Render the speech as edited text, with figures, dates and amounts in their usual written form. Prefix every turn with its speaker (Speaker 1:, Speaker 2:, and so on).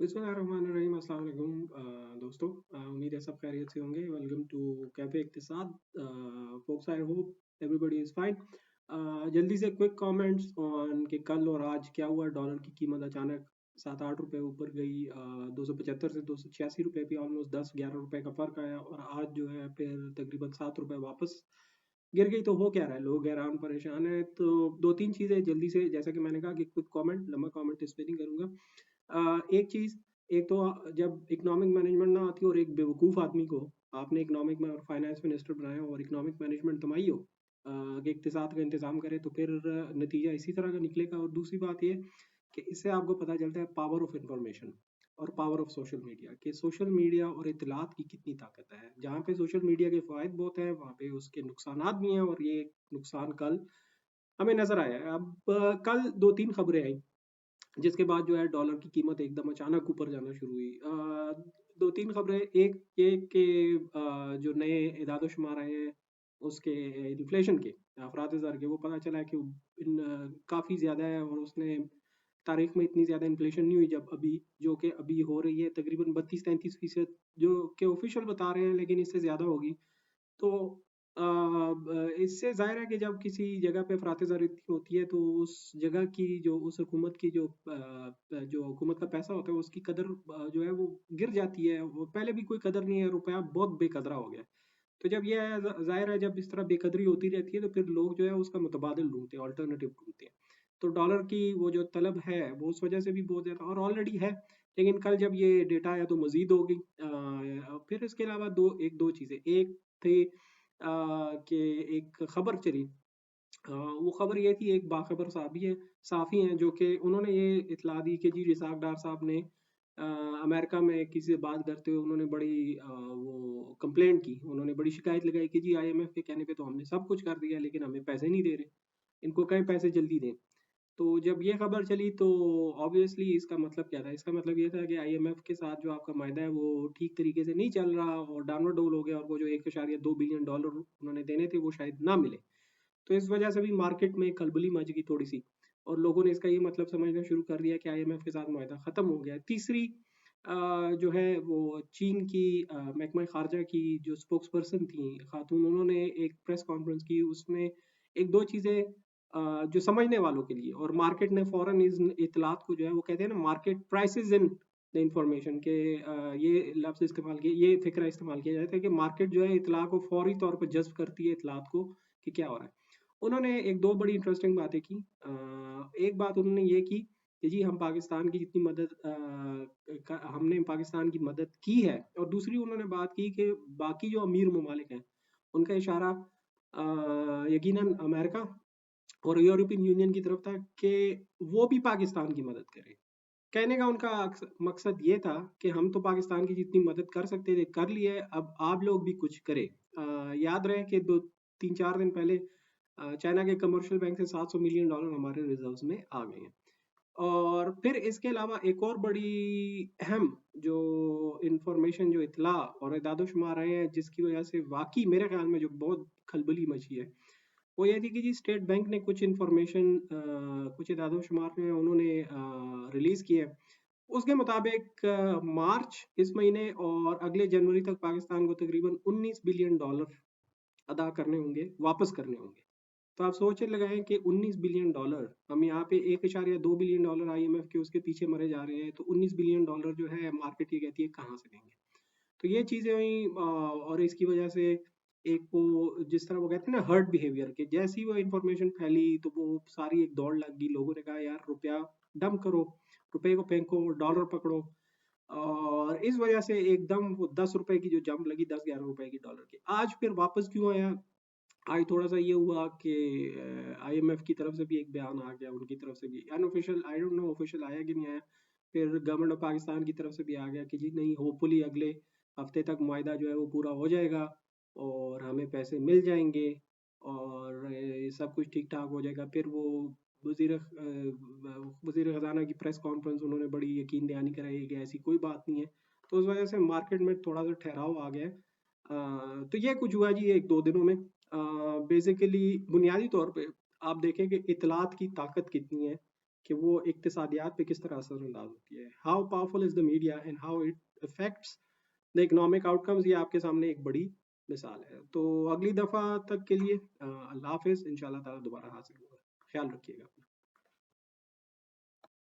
Speaker 1: बिस्मिल्लाहिर्रहमानिर्रहीम। अस्सलाम वालेकुम दोस्तों। उम्मीद है सब खैरियत से होंगे। Welcome to cafe Iqtisad. Folks, I hope everybody is fine. जल्दी से क्विक कमेंट्स ऑन कि कल और आज क्या हुआ। डॉलर की कीमत अचानक 7-8 रुपए ऊपर गई। 275 से 286 रुपए भी, ऑलमोस्ट 10-11 रुपए का फ़र्क आया। और आज जो है फिर तकरीबन 7 रुपए वापस गिर गई। तो हो क्या रहा है, लोग हैरान परेशान है। तो दो तीन चीज़ें जल्दी से, जैसा कि मैंने कहा कि क्विक कमेंट, लंबा कमेंट इस पे नहीं करूँगा। एक चीज़, एक तो जब इकोनॉमिक मैनेजमेंट ना आती हो और एक बेवकूफ़ आदमी को आपने इकोनॉमिक में और फाइनेंस मिनिस्टर बनाया हो और इकोनॉमिक मैनेजमेंट तमाही हो कि इक्तिसाद का इंतज़ाम करे, तो फिर नतीजा इसी तरह का निकलेगा। और दूसरी बात ये कि इससे आपको पता चलता है पावर ऑफ इंफॉर्मेशन और पावर ऑफ सोशल मीडिया, कि सोशल मीडिया और इत्तलात की कितनी ताकत है। जहाँ पे सोशल मीडिया के फ़ायदे बहुत हैं, वहाँ पे उसके नुकसानात भी हैं, और ये नुकसान कल हमें नज़र आया है। अब कल 2-3 खबरें आई जिसके बाद जो है डॉलर की कीमत एकदम अचानक ऊपर जाना शुरू हुई। दो तीन खबरें, एक ये कि जो नए इदाद शुमार आए हैं उसके इन्फ्लेशन के, अफराद ज़र के, वो पता चला है कि काफ़ी ज़्यादा है। और उसने तारीख में इतनी ज़्यादा इन्फ्लेशन नहीं हुई जब अभी, जो कि अभी हो रही है तकरीबन 32-33% जो कि ऑफिशियल बता रहे हैं, लेकिन इससे ज़्यादा होगी। तो इससे ज़ाहिर है कि जब किसी जगह पे अफ़रात ज़र इतनी होती है, तो उस जगह की जो, उस हुकूमत की जो हुकूमत का पैसा होता है उसकी कदर जो है वो गिर जाती है। वो पहले भी कोई कदर नहीं है, रुपया बहुत बेकदरा हो गया। तो जब ये ज़ाहिर है, जब इस तरह बेकदरी होती रहती है, तो फिर लोग जो है उसका मुतबादिल ढूंढते हैं, अल्टरनेटिव ढूंढते हैं। तो डॉलर की वो जो तलब है वो उस वजह से भी बहुत ज़्यादा, और ऑलरेडी है। लेकिन कल जब ये डेटा आया तो मज़ीद हो गई। फिर इसके अलावा दो चीज़ें, एक थी कि एक खबर चली। वो खबर ये थी, एक बाखबर साफ़ी हैं जो कि उन्होंने ये इत्तला दी कि जी रिसाक डार साहब ने अमेरिका में किसी से बात करते हुए उन्होंने बड़ी वो कंप्लेंट की, उन्होंने बड़ी शिकायत लगाई कि जी आईएमएफ के कहने पे तो हमने सब कुछ कर दिया, लेकिन हमें पैसे नहीं दे रहे, इनको कहें पैसे जल्दी दें। तो जब ये खबर चली तो ऑब्वियसली इसका मतलब क्या था? इसका मतलब ये था कि आईएमएफ के साथ जो आपका मायदा है वो ठीक तरीके से नहीं चल रहा और डामाडोल हो गया, और वो जो 1.2 बिलियन डॉलर उन्होंने देने थे वो शायद ना मिले। तो इस वजह से भी मार्केट में खलबली मच गई थोड़ी सी, और लोगों ने इसका ये मतलब समझना शुरू कर दिया कि आईएमएफ के साथ मुआहदा ख़त्म हो गया है। तीसरी जो है वो चीन की महकमा खारजा की जो स्पोक्स पर्सन थी खातून, उन्होंने एक प्रेस कॉन्फ्रेंस की, उसमें एक दो चीज़ें जो समझने वालों के लिए, और मार्केट ने फ़ौरन इस इतलात को जो है वो कहते हैं ना, market prices in the information के, ये लफ्ज़ इस्तेमाल किया, ये फ़िक्रा इस्तेमाल किया जाता है कि मार्केट जो है इतला को फ़ौरी तौर पर जज़्ब करती है, इतलात को, कि क्या हो रहा है। उन्होंने एक दो बड़ी इंटरेस्टिंग बातें की। एक बात उन्होंने ये की कि जी हम पाकिस्तान की जितनी मदद हमने पाकिस्तान की मदद की है, और दूसरी उन्होंने बात की कि बाकी जो अमीर ममालिक हैं उनका इशारा यकीनन अमेरिका और यूरोपियन यूनियन की तरफ था कि वो भी पाकिस्तान की मदद करें। कहने का उनका मकसद ये था कि हम तो पाकिस्तान की जितनी मदद कर सकते थे कर लिए, अब आप लोग भी कुछ करें। याद रहे कि 2-3-4 दिन पहले चाइना के कमर्शियल बैंक से $700 मिलियन हमारे रिजर्व्स में आ गए हैं। और फिर इसके अलावा एक और बड़ी अहम जो इंफॉर्मेशन, जो इतला और इदाद-ओ-शुमार आए हैं, जिसकी वजह से वाक़ई मेरे ख़्याल में जो बहुत खलबली मची है, वो ये थी कि जी स्टेट बैंक ने कुछ इंफॉर्मेशन, कुछ इदाद-ओ-शुमार जो हैं उन्होंने रिलीज़ किए हैं। उसके मुताबिक मार्च इस महीने और अगले जनवरी तक पाकिस्तान को तकरीबन $19 बिलियन अदा करने होंगे, वापस करने होंगे। तो आप सोच लगाएं कि $19 बिलियन, हम यहाँ पे $1.2 बिलियन आईएमएफ के उसके पीछे मरे जा रहे हैं, तो $19 बिलियन जो है मार्केट ये कहती है कहाँ से देंगे। तो ये चीज़ें हुई। और इसकी वजह से एक वो, जिस तरह वो कहते हैं ना हर्ड बिहेवियर, के जैसी वो इंफॉर्मेशन फैली तो वो सारी एक दौड़ लग गई। लोगों ने कहा यार रुपया डंप करो, रुपए को फेंको, डॉलर पकड़ो। और इस वजह से एकदम वो 10 रुपए की जो जंप लगी, 10-11 रुपए की डॉलर की, आज फिर वापस क्यों आया? आज थोड़ा-सा ये हुआ कि आईएमएफ की तरफ से भी एक बयान आ गया, उनकी तरफ से भी unofficial, I don't know official आया कि नहीं आया। फिर गवर्नमेंट ऑफ पाकिस्तान की तरफ से भी आ गया कि जी नहीं, होपफुली अगले हफ्ते तक मुआहिदा जो है वो पूरा हो जाएगा और हमें पैसे मिल जाएँगे और सब कुछ ठीक-ठाक हो जाएगा। फिर वो वज़ीर ख़ज़ाना की प्रेस कॉन्फ्रेंस, उन्होंने बड़ी यकीन दहानी कराई कि ऐसी कोई बात नहीं है। तो उस वजह से मार्केट में थोड़ा-सा ठहराव आ गया है। तो ये कुछ हुआ जी 1-2 दिनों में। बेसिकली बुनियादी तौर पे आप देखें कि इत्तलात की ताकत कितनी है। कि वो इक्तिसादियात पे किस तरह असरअंदाज होती है। How powerful is the media and how it affects the economic outcomes, ये आपके सामने एक बड़ी मिसाल है। तो अगली दफ़ा तक के लिए अल्लाह हाफिज़, इंशाल्लाह ताला दोबारा हाजिर होगा। ख्याल रखिएगा अपना।